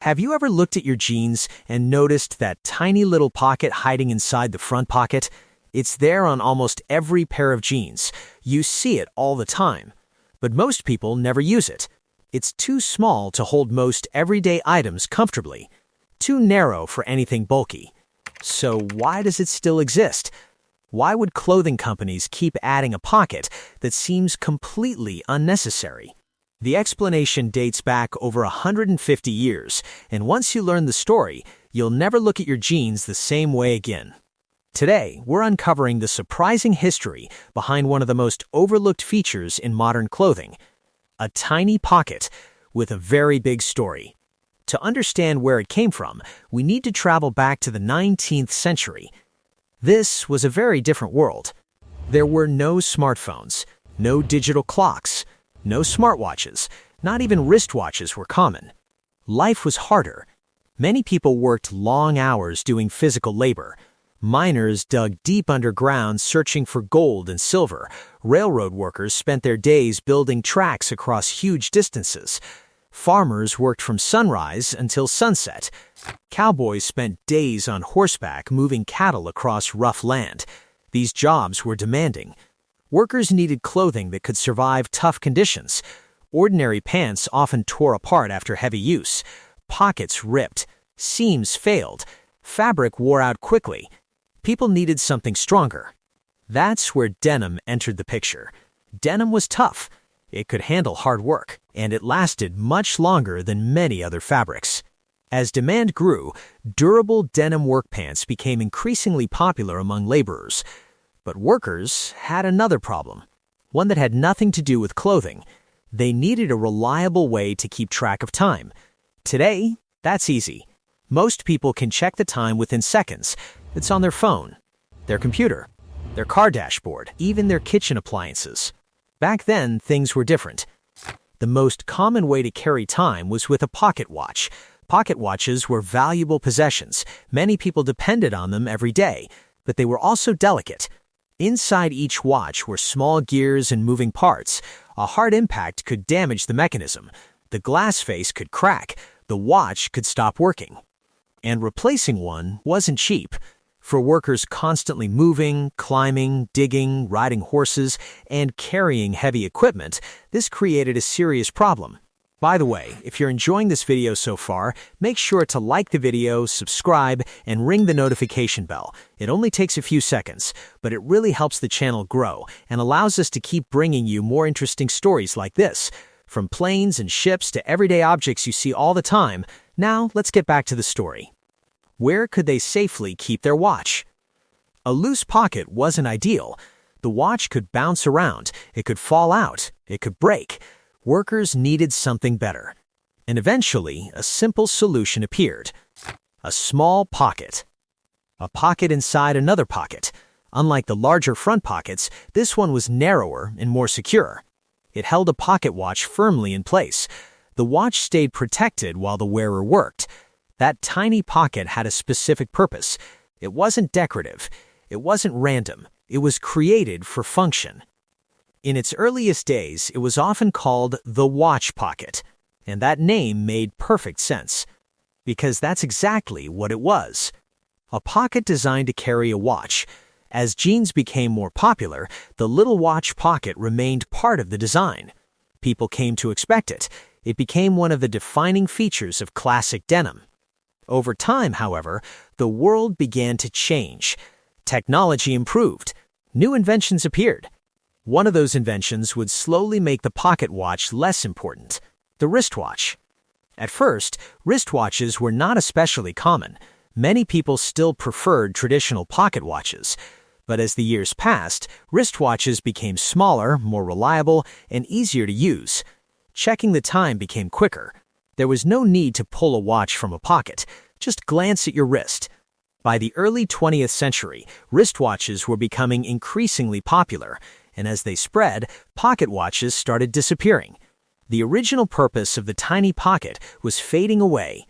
Have you ever looked at your jeans and noticed that tiny little pocket hiding inside the front pocket? It's there on almost every pair of jeans. You see it all the time. But most people never use it. It's too small to hold most everyday items comfortably. Too narrow for anything bulky. So why does it still exist? Why would clothing companies keep adding a pocket that seems completely unnecessary? The explanation dates back over 150 years, and once you learn the story, you'll never look at your jeans the same way again. Today, we're uncovering the surprising history behind one of the most overlooked features in modern clothing, a tiny pocket with a very big story. To understand where it came from, we need to travel back to the 19th century. This was a very different world. There were no smartphones, no digital clocks, no smartwatches, not even wristwatches were common. Life was harder. Many people worked long hours doing physical labor. Miners dug deep underground searching for gold and silver. Railroad workers spent their days building tracks across huge distances. Farmers worked from sunrise until sunset. Cowboys spent days on horseback moving cattle across rough land. These jobs were demanding. Workers needed clothing that could survive tough conditions. Ordinary pants often tore apart after heavy use. Pockets ripped. Seams failed. Fabric wore out quickly. People needed something stronger. That's where denim entered the picture. Denim was tough. It could handle hard work, and it lasted much longer than many other fabrics. As demand grew, durable denim work pants became increasingly popular among laborers. But workers had another problem, one that had nothing to do with clothing. They needed a reliable way to keep track of time. Today, that's easy. Most people can check the time within seconds. It's on their phone, their computer, their car dashboard, even their kitchen appliances. Back then, things were different. The most common way to carry time was with a pocket watch. Pocket watches were valuable possessions. Many people depended on them every day, but they were also delicate. Inside each watch were small gears and moving parts. A hard impact could damage the mechanism. The glass face could crack. The watch could stop working. And replacing one wasn't cheap. For workers constantly moving, climbing, digging, riding horses, and carrying heavy equipment, this created a serious problem. By the way, if you're enjoying this video so far, make sure to like the video, subscribe, and ring the notification bell. It only takes a few seconds, but it really helps the channel grow and allows us to keep bringing you more interesting stories like this. From planes and ships to everyday objects you see all the time, now let's get back to the story. Where could they safely keep their watch? A loose pocket wasn't ideal. The watch could bounce around, it could fall out, it could break. Workers needed something better. And eventually, a simple solution appeared. A small pocket. A pocket inside another pocket. Unlike the larger front pockets, this one was narrower and more secure. It held a pocket watch firmly in place. The watch stayed protected while the wearer worked. That tiny pocket had a specific purpose. It wasn't decorative. It wasn't random. It was created for function. In its earliest days, it was often called the watch pocket, and that name made perfect sense, because that's exactly what it was. A pocket designed to carry a watch. As jeans became more popular, the little watch pocket remained part of the design. People came to expect it. It became one of the defining features of classic denim. Over time, however, the world began to change. Technology improved. New inventions appeared. One of those inventions would slowly make the pocket watch less important, the wristwatch. At first, wristwatches were not especially common. Many people still preferred traditional pocket watches. But as the years passed, wristwatches became smaller, more reliable, and easier to use. Checking the time became quicker. There was no need to pull a watch from a pocket. Just glance at your wrist. By the early 20th century, wristwatches were becoming increasingly popular. And as they spread, pocket watches started disappearing. The original purpose of the tiny pocket was fading away.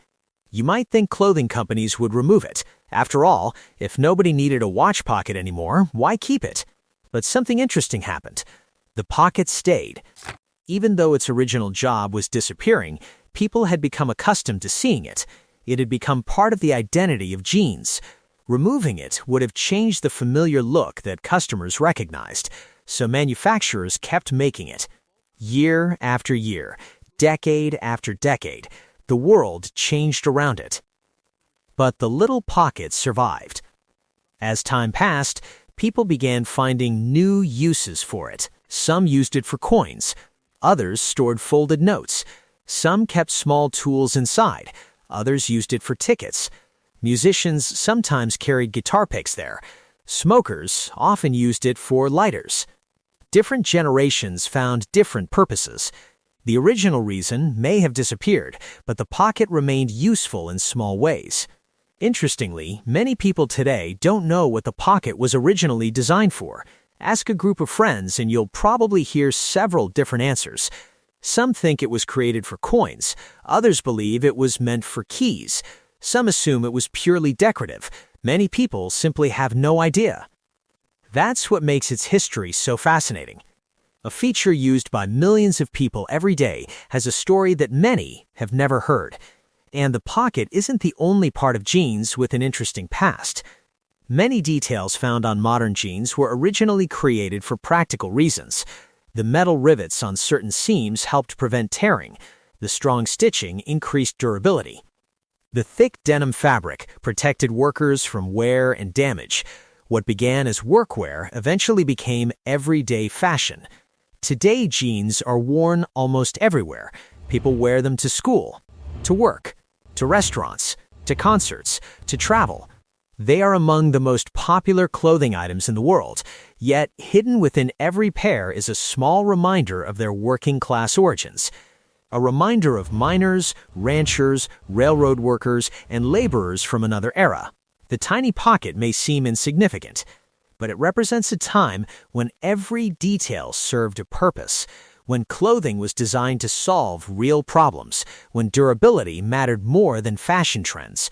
You might think clothing companies would remove it. After all, if nobody needed a watch pocket anymore, why keep it? But something interesting happened. The pocket stayed. Even though its original job was disappearing, People had become accustomed to seeing it. It had become part of the identity of jeans. Removing it would have changed the familiar look that customers recognized, so manufacturers kept making it. Year after year, decade after decade, the world changed around it. But the little pocket survived. As time passed, people began finding new uses for it. Some used it for coins. Others stored folded notes. Some kept small tools inside. Others used it for tickets. Musicians sometimes carried guitar picks there. Smokers often used it for lighters. Different generations found different purposes. The original reason may have disappeared, but the pocket remained useful in small ways. Interestingly, many people today don't know what the pocket was originally designed for. Ask a group of friends and you'll probably hear several different answers. Some think it was created for coins. Others believe it was meant for keys. Some assume it was purely decorative. Many people simply have no idea. That's what makes its history so fascinating. A feature used by millions of people every day has a story that many have never heard. And the pocket isn't the only part of jeans with an interesting past. Many details found on modern jeans were originally created for practical reasons. The metal rivets on certain seams helped prevent tearing. The strong stitching increased durability. The thick denim fabric protected workers from wear and damage. What began as workwear eventually became everyday fashion. Today, jeans are worn almost everywhere. People wear them to school, to work, to restaurants, to concerts, to travel. They are among the most popular clothing items in the world, yet hidden within every pair is a small reminder of their working-class origins. A reminder of miners, ranchers, railroad workers, and laborers from another era. The tiny pocket may seem insignificant, but it represents a time when every detail served a purpose, when clothing was designed to solve real problems, when durability mattered more than fashion trends.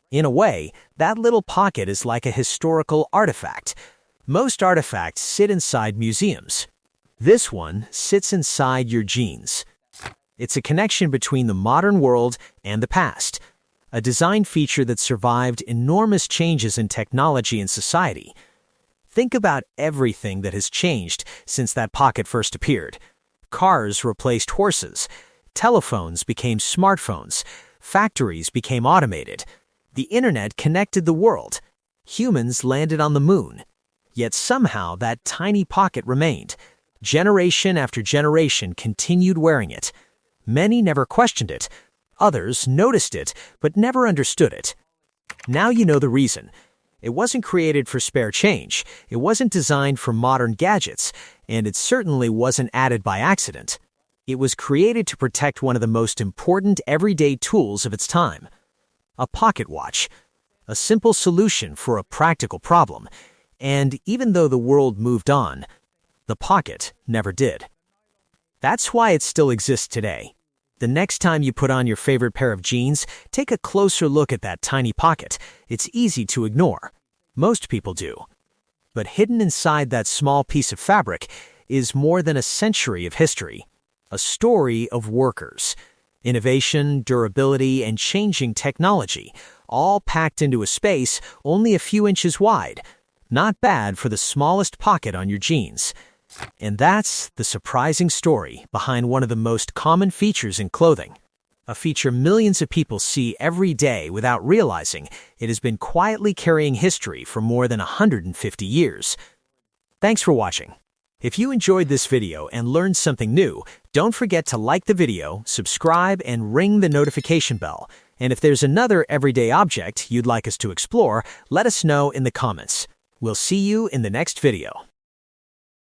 In a way, that little pocket is like a historical artifact. Most artifacts sit inside museums. This one sits inside your jeans. It's a connection between the modern world and the past, a design feature that survived enormous changes in technology and society. Think about everything that has changed since that pocket first appeared. Cars replaced horses. Telephones became smartphones. Factories became automated. The internet connected the world. Humans landed on the moon. Yet somehow that tiny pocket remained. Generation after generation continued wearing it. Many never questioned it. Others noticed it, but never understood it. Now you know the reason. It wasn't created for spare change. It wasn't designed for modern gadgets, and it certainly wasn't added by accident. It was created to protect one of the most important everyday tools of its time. A pocket watch. A simple solution for a practical problem. And even though the world moved on, the pocket never did. That's why it still exists today. The next time you put on your favorite pair of jeans, take a closer look at that tiny pocket. It's easy to ignore. Most people do. But hidden inside that small piece of fabric is more than a century of history. A story of workers. Innovation, durability, and changing technology, all packed into a space only a few inches wide. Not bad for the smallest pocket on your jeans. And that's the surprising story behind one of the most common features in clothing. A feature millions of people see every day without realizing it has been quietly carrying history for more than 150 years. Thanks for watching. If you enjoyed this video and learned something new, don't forget to like the video, subscribe, and ring the notification bell. And if there's another everyday object you'd like us to explore, let us know in the comments. We'll see you in the next video.